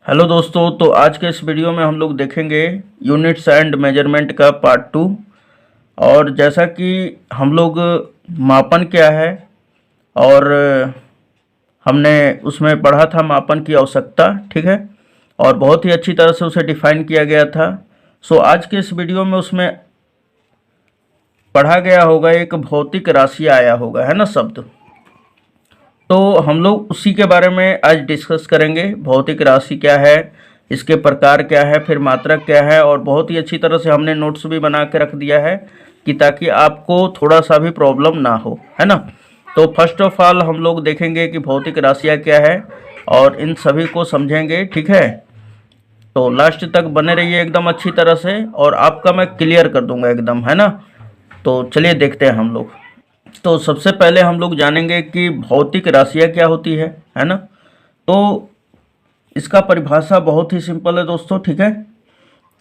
Hello दोस्तों, तो आज के इस वीडियो में हम लोग देखेंगे यूनिट्स एंड मेजरमेंट का पार्ट 2। और जैसा कि हम लोग मापन क्या है और हमने उसमें पढ़ा था मापन की आवश्यकता, ठीक है, और बहुत ही अच्छी तरह से उसे डिफाइन किया गया था। सो आज के इस वीडियो में उसमें पढ़ा गया होगा, एक भौतिक राशि आया होगा, है ना, शब्द। तो हम लोग उसी के बारे में आज डिस्कस करेंगे। भौतिक राशि क्या है, इसके प्रकार क्या है, फिर मात्रक क्या है, और बहुत ही अच्छी तरह से हमने नोट्स भी बना के रख दिया है कि ताकि आपको थोड़ा सा भी प्रॉब्लम ना हो, है ना। तो फर्स्ट ऑफ ऑल हम लोग देखेंगे कि भौतिक राशियाँ क्या है और इन सभी को समझेंगे, ठीक है। तो लास्ट तक बने रहिए एकदम अच्छी तरह से, और आपका मैं क्लियर कर दूंगा एकदम, है ना। तो चलिए देखते हैं हम लोग। तो सबसे पहले हम लोग जानेंगे कि भौतिक राशियाँ क्या होती है ना। तो इसका परिभाषा बहुत ही सिंपल है दोस्तों, ठीक है।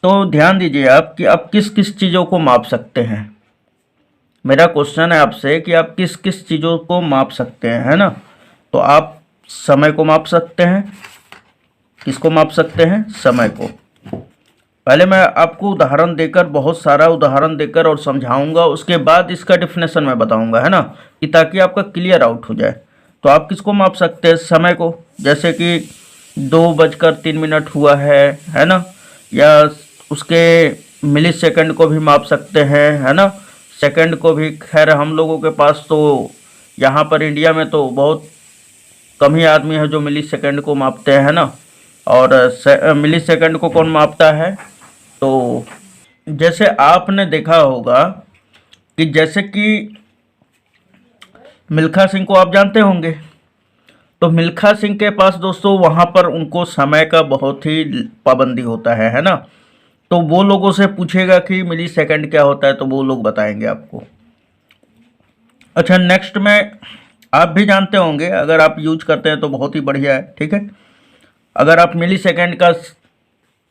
तो ध्यान दीजिए आप कि आप किस किस चीज़ों को माप सकते हैं। मेरा क्वेश्चन है आपसे कि आप किस किस चीज़ों को माप सकते हैं, है ना। तो आप समय को माप सकते हैं। किसको माप सकते हैं? समय को। पहले मैं आपको उदाहरण देकर, बहुत सारा उदाहरण देकर और समझाऊंगा, उसके बाद इसका डिफिनेशन मैं बताऊंगा, है ना, कि ताकि आपका क्लियर आउट हो जाए। तो आप किसको माप सकते हैं? समय को। जैसे कि 2:03 हुआ है ना, या उसके मिली सेकंड को भी माप सकते हैं, है ना। सेकंड को भी खैर हम लोगों के पास तो यहाँ पर इंडिया में तो बहुत कम ही आदमी है जो मिली सेकंड को मापते हैं, है ना। और मिली सेकंड को कौन मापता है? तो जैसे आपने देखा होगा कि जैसे कि मिल्खा सिंह को आप जानते होंगे। तो मिल्खा सिंह के पास दोस्तों वहाँ पर उनको समय का बहुत ही पाबंदी होता है ना। तो वो लोगों से पूछेगा कि मिली सेकंड क्या होता है, तो वो लोग बताएंगे आपको। अच्छा, नेक्स्ट में आप भी जानते होंगे, अगर आप यूज करते हैं तो बहुत ही बढ़िया है, ठीक है। अगर आप मिली सेकंड का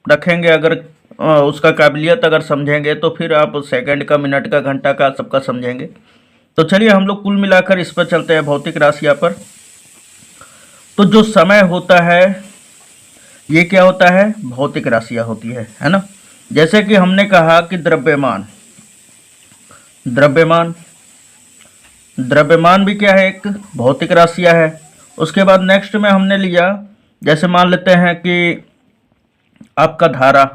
रखेंगे, अगर उसका काबिलियत अगर समझेंगे, तो फिर आप सेकंड का, मिनट का, घंटा का, सबका समझेंगे। तो चलिए हम लोग कुल मिलाकर इस पर चलते हैं, भौतिक राशियाँ पर। तो जो समय होता है ये क्या होता है? भौतिक राशियाँ होती है ना। जैसे कि हमने कहा कि द्रव्यमान, द्रव्यमान द्रव्यमान भी क्या है? एक भौतिक राशियाँ है। उसके बाद नेक्स्ट में हमने लिया, जैसे मान लेते हैं कि आपका धारा,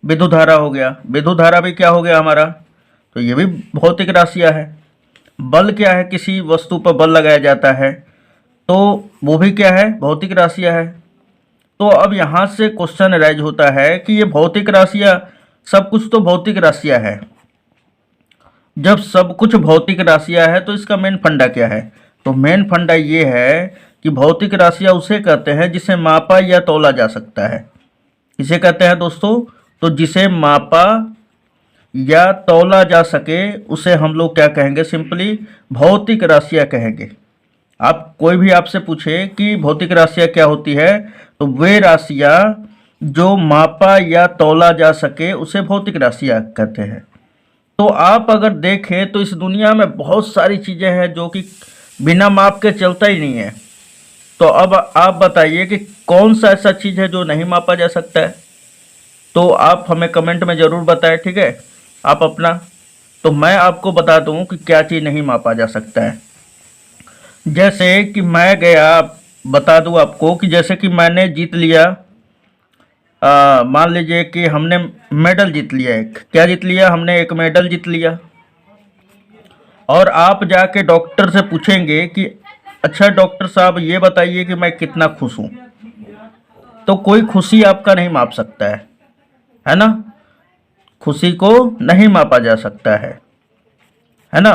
विद्युत धारा हो गया। विद्युत धारा भी क्या हो गया हमारा? तो ये भी भौतिक राशियाँ है। बल क्या है? किसी वस्तु पर बल लगाया जाता है, तो वो भी क्या है? भौतिक राशियाँ है। तो अब यहाँ से क्वेश्चन राइज होता है कि ये भौतिक राशियाँ, सब कुछ तो भौतिक राशियाँ है। जब सब कुछ भौतिक राशियाँ है तो इसका मेन फंडा क्या है? तो मेन फंडा ये है कि भौतिक राशियाँ उसे कहते हैं जिसे मापा या तौला जा सकता है। इसे कहते हैं दोस्तों, तो जिसे मापा या तौला जा सके उसे हम लोग क्या कहेंगे? सिंपली भौतिक राशियाँ कहेंगे। आप कोई भी आपसे पूछे कि भौतिक राशियाँ क्या होती है, तो वे राशियाँ जो मापा या तौला जा सके उसे भौतिक राशियाँ कहते हैं। तो आप अगर देखें तो इस दुनिया में बहुत सारी चीज़ें हैं जो कि बिना माप के चलता ही नहीं है। तो अब आप बताइए कि कौन सा ऐसा चीज़ है जो नहीं मापा जा सकता है? तो आप हमें कमेंट में ज़रूर बताएं, ठीक है, आप अपना। तो मैं आपको बता दूं कि क्या चीज़ नहीं मापा जा सकता है। जैसे कि मैं गया, बता दूं आपको कि जैसे कि मैंने जीत लिया, मान लीजिए कि हमने मेडल जीत लिया। एक क्या जीत लिया? हमने एक मेडल जीत लिया। और आप जाके डॉक्टर से पूछेंगे कि अच्छा डॉक्टर साहब ये बताइए कि मैं कितना खुश हूँ, तो कोई खुशी आपका नहीं माप सकता है ना। खुशी को नहीं मापा जा सकता है ना।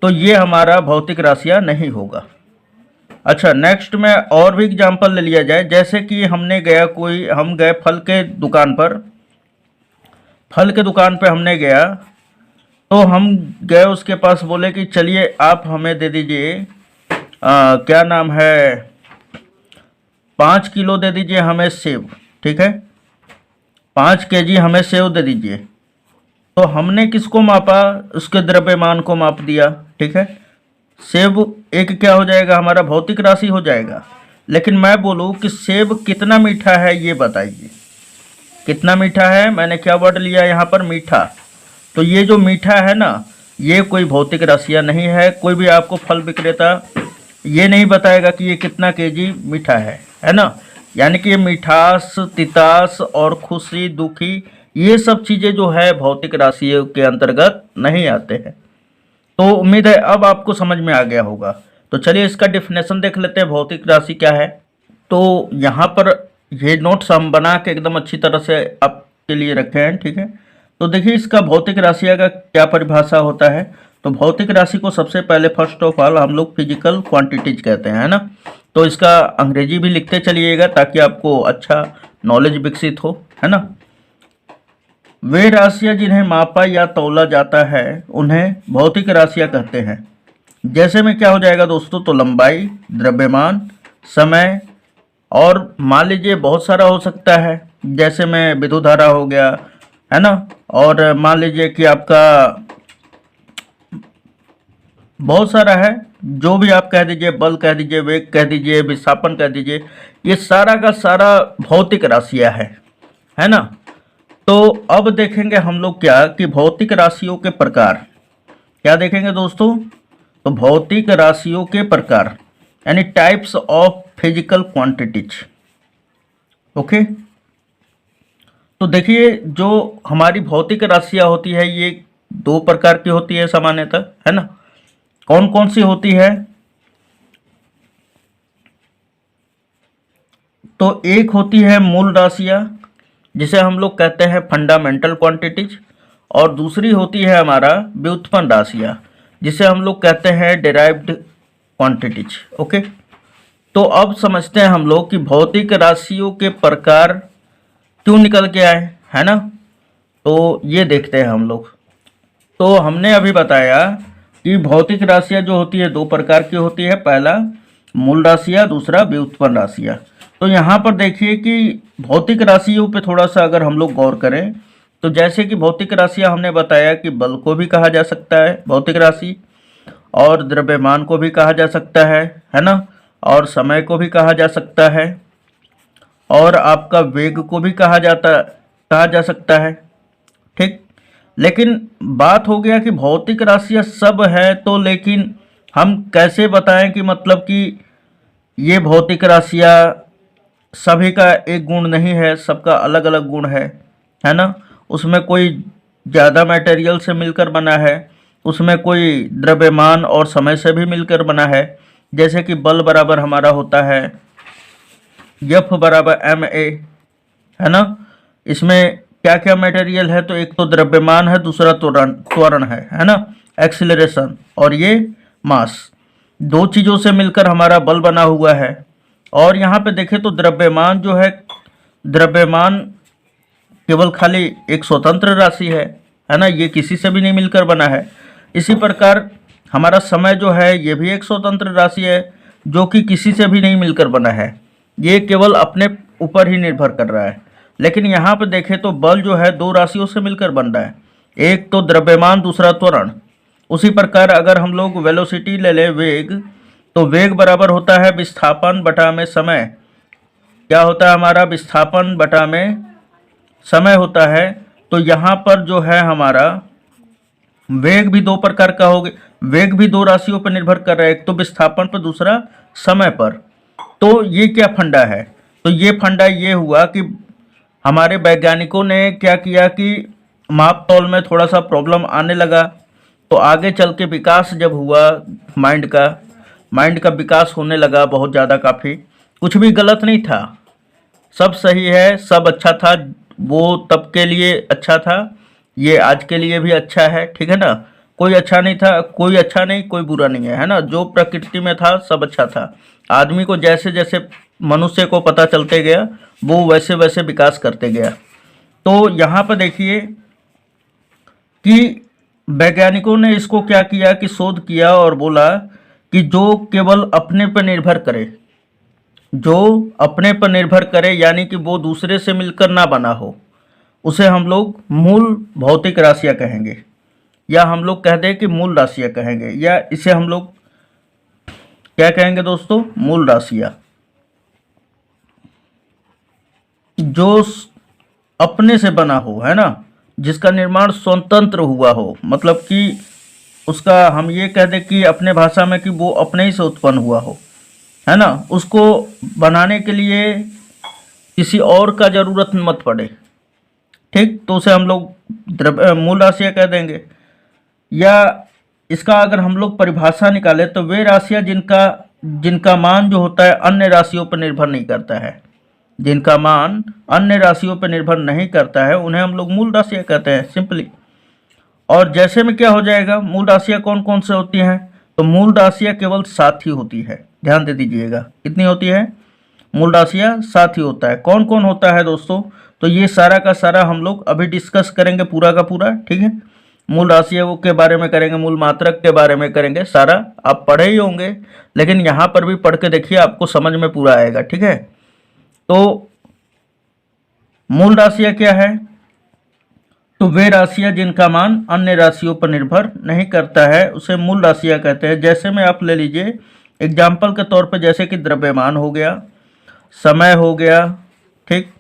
तो ये हमारा भौतिक राशियाँ नहीं होगा। अच्छा, नेक्स्ट में और भी एग्जांपल ले लिया जाए। जैसे कि हम गए फल के दुकान पर, फल के दुकान पे हमने गया, तो हम गए उसके पास, बोले कि चलिए आप हमें दे दीजिए, क्या नाम है, 5 किलो दे दीजिए हमें सेब, ठीक है, 5 केजी हमें सेब दे दीजिए। तो हमने किसको मापा? उसके द्रव्यमान को माप दिया, ठीक है। सेब एक क्या हो जाएगा? हमारा भौतिक राशि हो जाएगा। लेकिन मैं बोलूँ कि सेब कितना मीठा है ये बताइए, कितना मीठा है। मैंने क्या वर्ड लिया यहाँ पर, मीठा। तो ये जो मीठा है ना, ये कोई भौतिक राशियाँ नहीं है। कोई भी आपको फल विक्रेता ये नहीं बताएगा कि ये कितना केजी मीठा है ना। यानी कि ये मिठास, तितास और खुशी, दुखी, ये सब चीज़ें जो है भौतिक राशियों के अंतर्गत नहीं आते हैं। तो उम्मीद है अब आपको समझ में आ गया होगा। तो चलिए इसका डिफिनेशन देख लेते हैं, भौतिक राशि क्या है। तो यहाँ पर ये नोट्स हम बना के एकदम अच्छी तरह से आपके लिए रखे हैं, ठीक है। तो देखिए इसका भौतिक राशि का क्या परिभाषा होता है। तो भौतिक राशि को सबसे पहले फर्स्ट ऑफ ऑल हम लोग फिजिकल क्वांटिटीज कहते हैं, है ना। तो इसका अंग्रेजी भी लिखते चलिएगा ताकि आपको अच्छा नॉलेज विकसित हो, है ना। वे राशियाँ जिन्हें मापा या तौला जाता है उन्हें भौतिक राशियाँ कहते हैं। जैसे में क्या हो जाएगा दोस्तों, तो लंबाई, द्रव्यमान, समय, और मान लीजिए बहुत सारा हो सकता है, जैसे में विद्युत धारा हो गया, है ना। और मान लीजिए कि आपका बहुत सारा है, जो भी आप कह दीजिए, बल कह दीजिए, वेग कह दीजिए, विस्थापन कह दीजिए, ये सारा का सारा भौतिक राशियाँ है ना। तो अब देखेंगे हम लोग क्या कि भौतिक राशियों के प्रकार क्या देखेंगे दोस्तों। तो भौतिक राशियों के प्रकार यानी types of physical quantities. Okay, तो देखिए जो हमारी भौतिक राशियाँ होती है ये दो प्रकार की होती है सामान्यतः, है ना। कौन कौन सी होती है, तो एक होती है मूल राशियाँ जिसे हम लोग कहते हैं फंडामेंटल क्वांटिटीज, और दूसरी होती है हमारा व्युत्पन्न राशियाँ जिसे हम लोग कहते हैं डिराइव्ड क्वांटिटीज। ओके, तो अब समझते हैं हम लोग कि भौतिक राशियों के प्रकार क्यों निकल के आए, है ना। तो ये देखते हैं हम लोग। तो हमने अभी बताया कि भौतिक राशियाँ जो होती है दो प्रकार की होती है, पहला मूल राशियाँ, दूसरा व्युत्पन्न राशियाँ। तो यहाँ पर देखिए कि भौतिक राशियों पे थोड़ा सा अगर हम लोग गौर करें तो जैसे कि भौतिक राशियाँ हमने बताया कि बल को भी कहा जा सकता है भौतिक राशि, और द्रव्यमान को भी कहा जा सकता है ना, और समय को भी कहा जा सकता है, और आपका वेग को भी कहा जा सकता है, ठीक। लेकिन बात हो गया कि भौतिक राशियाँ सब है, तो लेकिन हम कैसे बताएं कि मतलब कि ये भौतिक राशियाँ सभी का एक गुण नहीं है, सबका अलग अलग गुण है ना। उसमें कोई ज़्यादा मटेरियल से मिलकर बना है, उसमें कोई द्रव्यमान और समय से भी मिलकर बना है। जैसे कि बल बराबर हमारा होता है F बराबर ma, है ना। इसमें क्या क्या मटेरियल है, तो एक तो द्रव्यमान है, दूसरा त्वरण है ना, एक्सीलरेशन, और ये मास, दो चीज़ों से मिलकर हमारा बल बना हुआ है। और यहाँ पे देखें तो द्रव्यमान जो है, द्रव्यमान केवल खाली एक स्वतंत्र राशि है ना, ये किसी से भी नहीं मिलकर बना है। इसी प्रकार हमारा समय जो है ये भी एक स्वतंत्र राशि है जो कि किसी से भी नहीं मिलकर बना है, ये केवल अपने ऊपर ही निर्भर कर रहा है। लेकिन यहाँ पे देखें तो बल जो है दो राशियों से मिलकर बन रहा है, एक तो द्रव्यमान, दूसरा त्वरण। उसी प्रकार अगर हम लोग वेलोसिटी ले लें, वेग, तो वेग बराबर होता है विस्थापन बटा में समय। क्या होता है हमारा, विस्थापन बटा में समय होता है। तो यहाँ पर जो है हमारा वेग भी दो प्रकार का हो गया, वेग भी दो राशियों पर निर्भर कर रहा है, एक तो विस्थापन पर, दूसरा समय पर। तो ये क्या फंडा है, तो ये फंडा ये हुआ कि हमारे वैज्ञानिकों ने क्या किया कि माप तौल में थोड़ा सा प्रॉब्लम आने लगा। तो आगे चल के विकास जब हुआ माइंड का विकास होने लगा बहुत ज़्यादा, काफ़ी कुछ भी गलत नहीं था, सब सही है, सब अच्छा था। वो तब के लिए अच्छा था, ये आज के लिए भी अच्छा है, ठीक है ना। कोई अच्छा नहीं था, कोई अच्छा नहीं, कोई बुरा नहीं है ना। जो प्रकृति में था सब अच्छा था। आदमी को जैसे जैसे मनुष्य को पता चलते गया वो वैसे वैसे विकास करते गया। तो यहाँ पर देखिए कि वैज्ञानिकों ने इसको क्या किया कि शोध किया और बोला कि जो केवल अपने पर निर्भर करे, जो अपने पर निर्भर करे यानी कि वो दूसरे से मिलकर ना बना हो, उसे हम लोग मूल भौतिक राशियाँ कहेंगे, या हम लोग कह दें कि मूल राशियाँ कहेंगे, या इसे हम लोग क्या कहेंगे दोस्तों, मूल राशियाँ। जो अपने से बना हो, है ना, जिसका निर्माण स्वतंत्र हुआ हो, मतलब कि उसका हम ये कह दें कि अपने भाषा में कि वो अपने ही से उत्पन्न हुआ हो, है ना, उसको बनाने के लिए किसी और का जरूरत मत पड़े, ठीक, तो उसे हम लोग मूल राशियाँ कह देंगे। या इसका अगर हम लोग परिभाषा निकालें तो वे राशियाँ जिनका जिनका मान जो होता है अन्य राशियों पर निर्भर नहीं करता है, जिनका मान अन्य राशियों पर निर्भर नहीं करता है उन्हें हम लोग मूल राशियाँ कहते हैं, सिंपली। और जैसे में क्या हो जाएगा, मूल राशियाँ कौन कौन से होती हैं, तो मूल राशियाँ केवल 7 ही होती है, ध्यान दे दीजिएगा, कितनी होती है, मूल राशियाँ 7 ही होता है। कौन कौन होता है दोस्तों, तो ये सारा का सारा हम लोग अभी डिस्कस करेंगे, पूरा का पूरा, ठीक है। मूल राशियों के बारे में करेंगे, मूल मात्रक के बारे में करेंगे, सारा आप पढ़े ही होंगे, लेकिन यहाँ पर भी पढ़ के देखिए, आपको समझ में पूरा आएगा, ठीक है। तो मूल राशियाँ क्या है, तो वे राशियाँ जिनका मान अन्य राशियों पर निर्भर नहीं करता है उसे मूल राशियाँ कहते हैं। जैसे में आप ले लीजिए एग्जाम्पल के तौर पर, जैसे कि द्रव्यमान हो गया, समय हो गया, ठीक,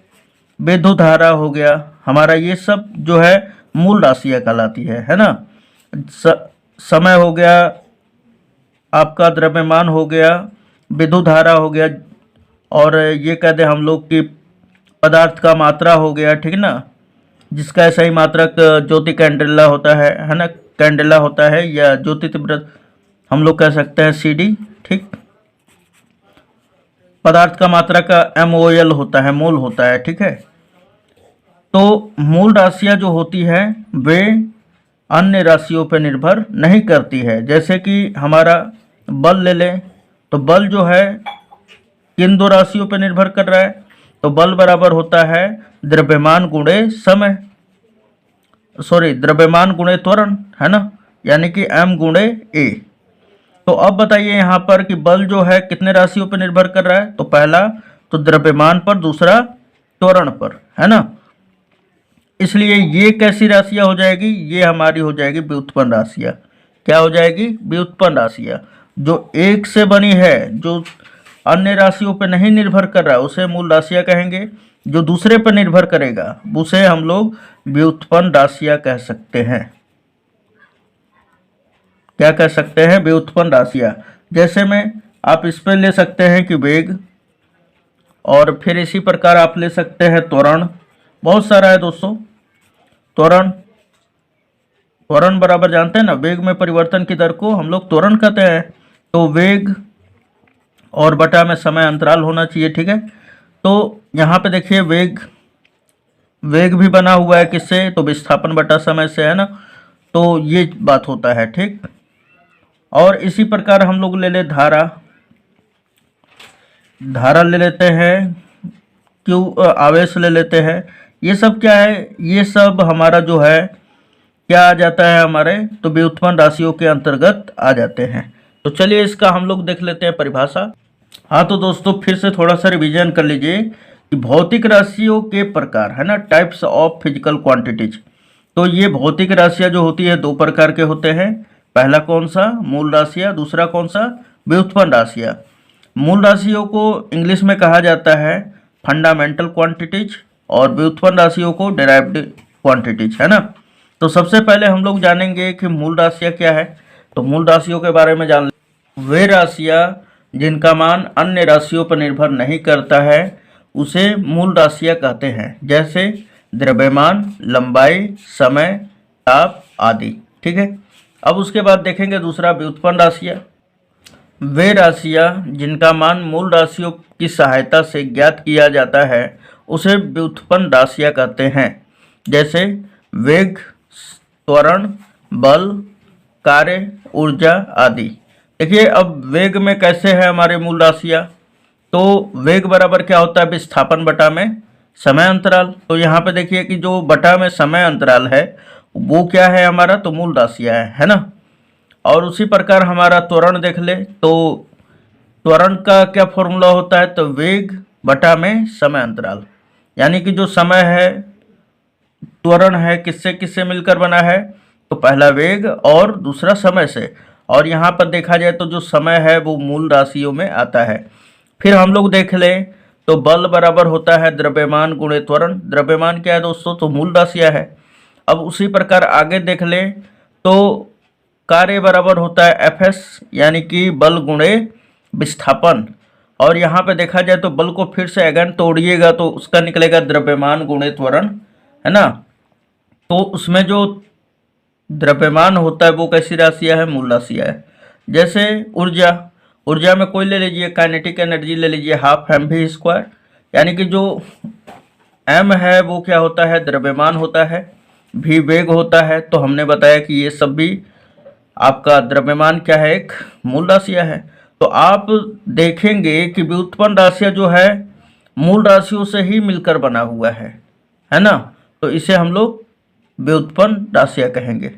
विद्युत धारा हो गया, हमारा ये सब जो है मूल राशियाँ कहलाती है ना। समय हो गया आपका, द्रव्यमान हो गया, विद्युत धारा हो गया, और ये कह दें हम लोग कि पदार्थ का मात्रा हो गया, ठीक ना, जिसका ऐसा ही मात्रक ज्योति कैंडेला होता है ना, कैंडेला होता है, या ज्योति तीव्र हम लोग कह सकते हैं CD, ठीक। पदार्थ का मात्रा का MOL होता है, मोल होता है, ठीक है। तो मूल राशियाँ जो होती है वे अन्य राशियों पर निर्भर नहीं करती है। जैसे कि हमारा बल ले लें, तो बल जो है किन दो राशियों पर निर्भर कर रहा है, तो बल बराबर होता है द्रव्यमान गुणे समय, सॉरी द्रव्यमान गुणे त्वरण, है ना, यानी कि M गुणे A। तो अब बताइए यहाँ पर कि बल जो है कितने राशियों पर निर्भर कर रहा है, तो पहला तो द्रव्यमान पर, दूसरा त्वरण पर, है ना। इसलिए ये कैसी राशियाँ हो जाएगी, ये हमारी हो जाएगी व्युत्पन्न राशियाँ। क्या हो जाएगी, व्युत्पन्न राशियाँ। जो एक से बनी है, जो अन्य राशियों पर नहीं निर्भर कर रहा है उसे मूल राशियाँ कहेंगे, जो दूसरे पर निर्भर करेगा उसे हम लोग व्युत्पन्न राशियाँ कह सकते हैं। क्या कह सकते हैं, व्युत्पन्न राशियाँ। जैसे में आप इस पर ले सकते हैं कि वेग, और फिर इसी प्रकार आप ले सकते हैं त्वरण, बहुत सारा है दोस्तों। त्वरण, त्वरण बराबर जानते हैं ना, वेग में परिवर्तन की दर को हम लोग त्वरण कहते हैं। तो वेग और बटा में समय अंतराल होना चाहिए, ठीक है। तो यहाँ पे देखिए वेग, वेग भी बना हुआ है किससे, तो विस्थापन बटा समय से, है ना, तो ये बात होता है, ठीक। और इसी प्रकार हम लोग ले ले धारा, धारा ले लेते हैं, क्यों आवेश ले लेते हैं। ये सब क्या है, ये सब हमारा जो है क्या आ जाता है हमारे, तो व्युत्पन्न राशियों के अंतर्गत आ जाते हैं। तो चलिए इसका हम लोग देख लेते हैं परिभाषा। हाँ तो दोस्तों फिर से थोड़ा सा रिवीजन कर लीजिए कि भौतिक राशियों के प्रकार, है ना, टाइप्स ऑफ फिजिकल क्वांटिटीज। तो ये भौतिक राशियाँ जो होती है 2 प्रकार के होते हैं। पहला कौन सा, मूल राशियाँ, दूसरा कौन सा, व्युत्पन्न राशियाँ। मूल राशियों को इंग्लिश में कहा जाता है फंडामेंटल क्वांटिटीज, और व्युत्पन्न राशियों को डेराइव्ड क्वांटिटीज, है ना। तो सबसे पहले हम लोग जानेंगे कि मूल राशियाँ क्या है। तो मूल राशियों के बारे में जान लें। वे राशियाँ जिनका मान अन्य राशियों पर निर्भर नहीं करता है उसे मूल राशियाँ कहते हैं। जैसे द्रव्यमान, लंबाई, समय, ताप आदि, ठीक है। अब उसके बाद देखेंगे दूसरा व्युत्पन्न राशियाँ। वे राशियाँ जिनका मान मूल राशियों की सहायता से ज्ञात किया जाता है उसे व्युत्पन्न राशियाँ कहते हैं। जैसे वेग, त्वरण, बल, कार्य, ऊर्जा आदि। देखिए अब वेग में कैसे है हमारे मूल राशियाँ, तो वेग बराबर क्या होता है, विस्थापन बटा में समय अंतराल। तो यहाँ पे देखिए कि जो बटा में समय अंतराल है वो क्या है हमारा, तो मूल राशियाँ है ना। और उसी प्रकार हमारा त्वरण देख ले, तो त्वरण का क्या फॉर्मूला होता है, तो वेग बटा में समय अंतराल, यानी कि जो समय है, त्वरण है किससे किससे मिलकर बना है, तो पहला वेग और दूसरा समय से। और यहाँ पर देखा जाए तो जो समय है वो मूल राशियों में आता है। फिर हम लोग देख लें तो बल बराबर होता है द्रव्यमान गुणे त्वरण। द्रव्यमान क्या है दोस्तों? तो मूल राशियाँ है। अब उसी प्रकार आगे देख लें तो कार्य बराबर होता है Fs, यानी कि बल गुणे विस्थापन। और यहाँ पे देखा जाए तो बल को फिर से अगेन तोड़िएगा तो उसका निकलेगा द्रव्यमान गुणे त्वरण, है ना। तो उसमें जो द्रव्यमान होता है वो कैसी राशियाँ है? मूल राशियाँ है। जैसे ऊर्जा, ऊर्जा में कोई ले लीजिए, काइनेटिक एनर्जी ले लीजिए हाफ एम वी स्क्वायर, यानी कि जो एम है वो क्या होता है? द्रव्यमान होता है, भी वेग होता है। तो हमने बताया कि ये सब भी आपका द्रव्यमान क्या है? एक मूल राशियाँ है। तो आप देखेंगे कि व्युत्पन्न राशियाँ जो है मूल राशियों से ही मिलकर बना हुआ है ना। तो इसे हम लोग व्युत्पन्न राशियाँ कहेंगे।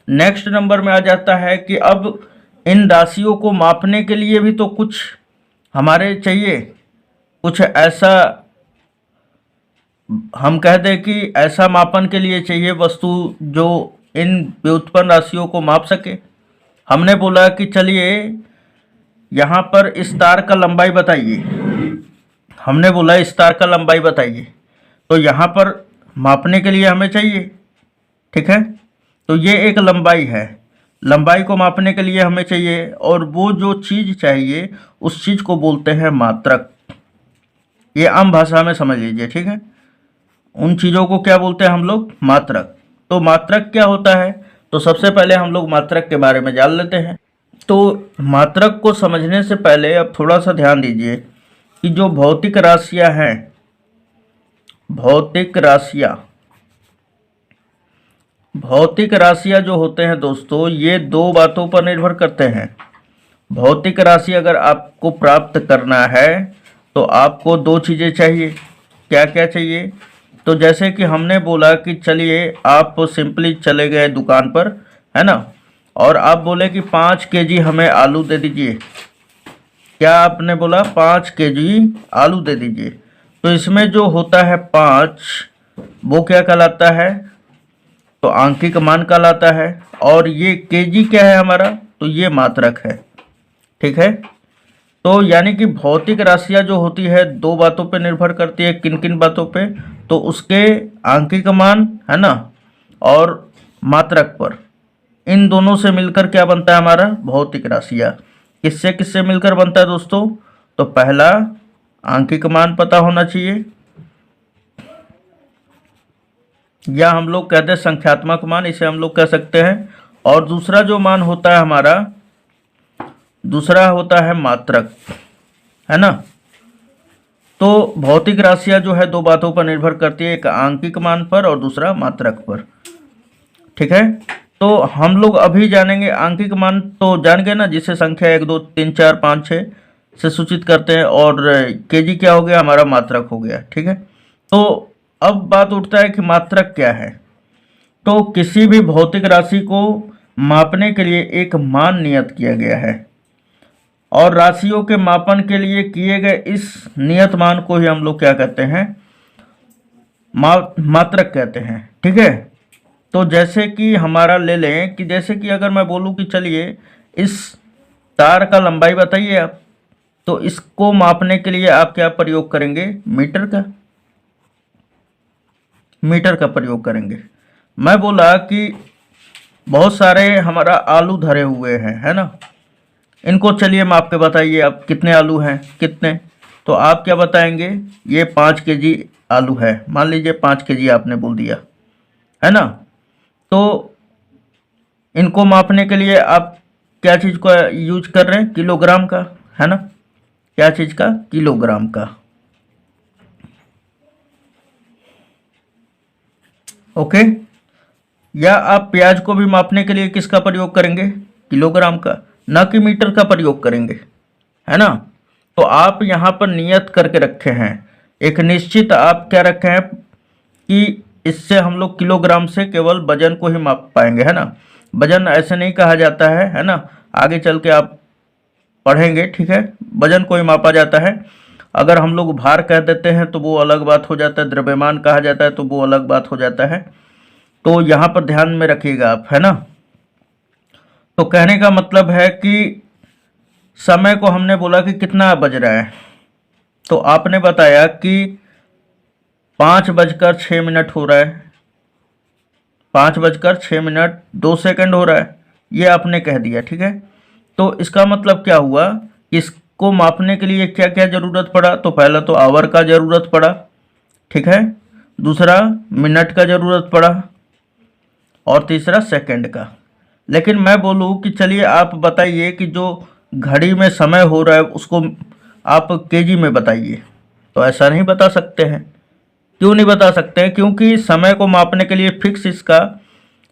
नेक्स्ट नंबर में आ जाता है कि अब इन राशियों को मापने के लिए भी तो कुछ हमारे चाहिए, कुछ ऐसा हम कह दें कि ऐसा मापन के लिए चाहिए वस्तु जो इन व्युत्पन्न राशियों को माप सके। हमने बोला कि चलिए यहाँ पर इस तार का लंबाई बताइए, हमने बोला इस तार का लंबाई बताइए, तो यहाँ पर मापने के लिए हमें चाहिए, ठीक है। तो ये एक लंबाई है, लंबाई को मापने के लिए हमें चाहिए, और वो जो चीज़ चाहिए उस चीज़ को बोलते हैं मात्रक। ये आम भाषा में समझ लीजिए, ठीक है। उन चीज़ों को क्या बोलते हैं हम लोग? मात्रक। तो मात्रक क्या होता है? तो सबसे पहले हम लोग मात्रक के बारे में जान लेते हैं। तो मात्रक को समझने से पहले अब थोड़ा सा ध्यान दीजिए कि जो भौतिक राशियाँ हैं, भौतिक राशियाँ जो होते हैं दोस्तों, ये दो बातों पर निर्भर करते हैं। भौतिक राशि अगर आपको प्राप्त करना है तो आपको दो चीज़ें चाहिए। क्या क्या चाहिए? तो जैसे कि हमने बोला कि चलिए आप सिंपली चले गए दुकान पर, है ना, और आप बोले कि 5 केजी हमें आलू दे दीजिए। क्या आपने बोला? 5 केजी आलू दे दीजिए। तो इसमें जो होता है 5, वो क्या कहलाता है? तो आंकिक मान कहलाता है। और ये केजी क्या है हमारा? तो ये मात्रक है, ठीक है। तो यानी कि भौतिक राशियाँ जो होती है दो बातों पे निर्भर करती है। किन किन बातों पे? तो उसके आंकिक मान, है ना, और मात्रक पर। इन दोनों से मिलकर क्या बनता है हमारा? भौतिक राशियाँ। किससे किससे मिलकर बनता है दोस्तों? तो पहला आंकिक मान पता होना चाहिए, या हम लोग कहते हैं संख्यात्मक मान, इसे हम लोग कह सकते हैं। और दूसरा जो मान होता है हमारा, दूसरा होता है मात्रक, है ना। तो भौतिक राशियाँ जो है दो बातों पर निर्भर करती है, एक आंकिक मान पर और दूसरा मात्रक पर, ठीक है। तो हम लोग अभी जानेंगे आंकिक मान, तो जान गए ना, जिसे संख्या 1 2 3 4 5 6 से सूचित करते हैं, और केजी क्या हो गया? हमारा मात्रक हो गया, ठीक है। तो अब बात उठता है कि मात्रक क्या है। तो किसी भी भौतिक राशि को मापने के लिए एक मान नियत किया गया है, और राशियों के मापन के लिए किए गए इस नियत मान को ही हम लोग क्या कहते हैं? मात्रक कहते हैं, ठीक है। तो जैसे कि हमारा ले लें कि जैसे कि अगर मैं बोलूं कि चलिए इस तार का लंबाई बताइए आप, तो इसको मापने के लिए आप क्या प्रयोग करेंगे? मीटर का प्रयोग करेंगे। मैं बोला कि बहुत सारे हमारा आलू धरे हुए हैं, है ना, इनको चलिए माप के बताइए आप कितने आलू हैं, कितने। तो आप क्या बताएंगे? ये 5 केजी आलू है, मान लीजिए 5 केजी आपने बोल दिया, है ना। तो इनको मापने के लिए आप क्या चीज़ का यूज कर रहे हैं? किलोग्राम का, है ना। क्या चीज़ का? किलोग्राम का, ओके। या आप प्याज को भी मापने के लिए किसका प्रयोग करेंगे? किलोग्राम का, न कि मीटर का प्रयोग करेंगे, है ना। तो आप यहाँ पर नियत करके रखे हैं, एक निश्चित आप क्या रखे हैं कि इससे हम लोग किलोग्राम से केवल वजन को ही माप पाएंगे, है ना। वजन ऐसे नहीं कहा जाता है ना, आगे चल के आप पढ़ेंगे, ठीक है। वजन को ही मापा जाता है। अगर हम लोग भार कह देते हैं तो वो अलग बात हो जाता है, द्रव्यमान कहा जाता है तो वो अलग बात हो जाता है। तो यहाँ पर ध्यान में रखिएगा आप, है ना। तो कहने का मतलब है कि समय को हमने बोला कि कितना बज रहा है, तो आपने बताया कि 5:06 हो रहा है, 5:06 हो रहा है, ये आपने कह दिया, ठीक है। तो इसका मतलब क्या हुआ, इसको मापने के लिए क्या क्या ज़रूरत पड़ा, तो पहला तो आवर का ज़रूरत पड़ा, ठीक है, दूसरा मिनट का ज़रूरत पड़ा, और तीसरा सेकंड का। लेकिन मैं बोलूँ कि चलिए आप बताइए कि जो घड़ी में समय हो रहा है उसको आप केजी में बताइए, तो ऐसा नहीं बता सकते हैं। क्यों नहीं बता सकते हैं? क्योंकि समय को मापने के लिए फिक्स इसका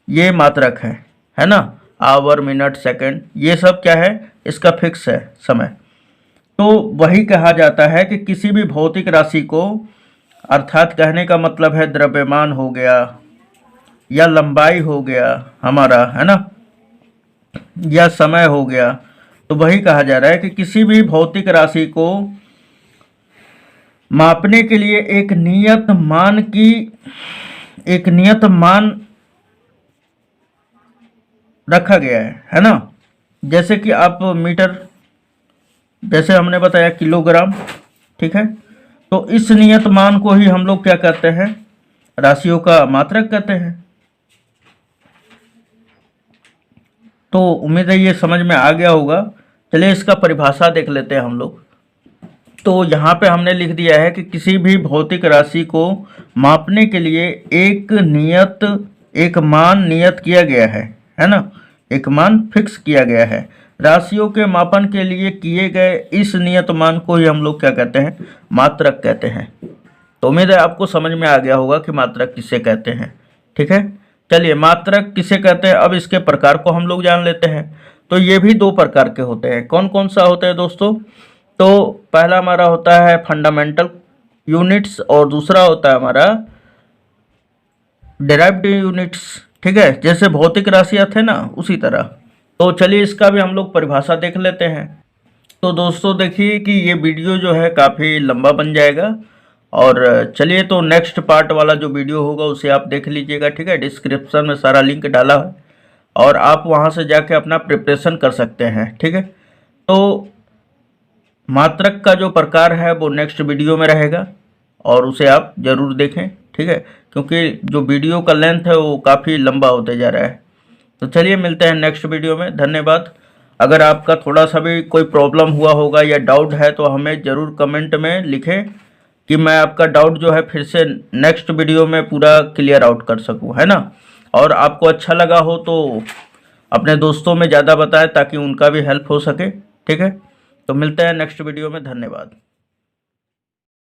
ये मात्रक है ना, आवर मिनट सेकंड, ये सब क्या है, इसका फिक्स है समय। तो वही कहा जाता है कि किसी भी भौतिक राशि को, अर्थात कहने का मतलब है द्रव्यमान हो गया या लंबाई हो गया हमारा, है ना, या समय हो गया, तो वही कहा जा रहा है कि किसी भी भौतिक राशि को मापने के लिए एक नियत मान रखा गया है ना। जैसे कि आप मीटर, जैसे हमने बताया किलोग्राम, ठीक है, तो इस नियत मान को ही हम लोग क्या कहते हैं, राशियों का मात्रक कहते हैं। तो उम्मीद है ये समझ में आ गया होगा। चलिए इसका परिभाषा देख लेते हैं हम लोग। तो यहाँ पे हमने लिख दिया है कि किसी भी भौतिक राशि को मापने के लिए एक मान नियत किया गया है ना, एक मान फिक्स किया गया है। राशियों के मापन के लिए किए गए इस नियत मान को ही हम लोग क्या कहते हैं, मात्रक कहते हैं। तो उम्मीद है आपको समझ में आ गया होगा कि मात्रक किसे कहते हैं, ठीक है। चलिए मात्रक किसे कहते हैं, अब इसके प्रकार को हम लोग जान लेते हैं। तो ये भी दो प्रकार के होते हैं। कौन कौन सा होते हैं दोस्तों? तो पहला हमारा होता है फंडामेंटल यूनिट्स और दूसरा होता है हमारा डेराइव्ड यूनिट्स, ठीक है, जैसे भौतिक राशियाँ थे ना उसी तरह। तो चलिए इसका भी हम लोग परिभाषा देख लेते हैं। तो दोस्तों देखिए कि ये वीडियो जो है काफ़ी लंबा बन जाएगा, और चलिए तो नेक्स्ट पार्ट वाला जो वीडियो होगा उसे आप देख लीजिएगा, ठीक है। डिस्क्रिप्शन में सारा लिंक डाला है और आप वहाँ से जाके अपना प्रिपरेशन कर सकते हैं, ठीक है। तो मात्रक का जो प्रकार है वो नेक्स्ट वीडियो में रहेगा और उसे आप ज़रूर देखें, ठीक है, क्योंकि जो वीडियो का लेंथ है वो काफ़ी लंबा होते जा रहा है। तो चलिए मिलते हैं नेक्स्ट वीडियो में, धन्यवाद। अगर आपका थोड़ा सा भी कोई प्रॉब्लम हुआ होगा या डाउट है तो हमें ज़रूर कमेंट में लिखें कि मैं आपका डाउट जो है फिर से नेक्स्ट वीडियो में पूरा क्लियर आउट कर सकूं, है ना। और आपको अच्छा लगा हो तो अपने दोस्तों में ज़्यादा बताएं ताकि उनका भी हेल्प हो सके, ठीक है। तो मिलते हैं नेक्स्ट वीडियो में, धन्यवाद।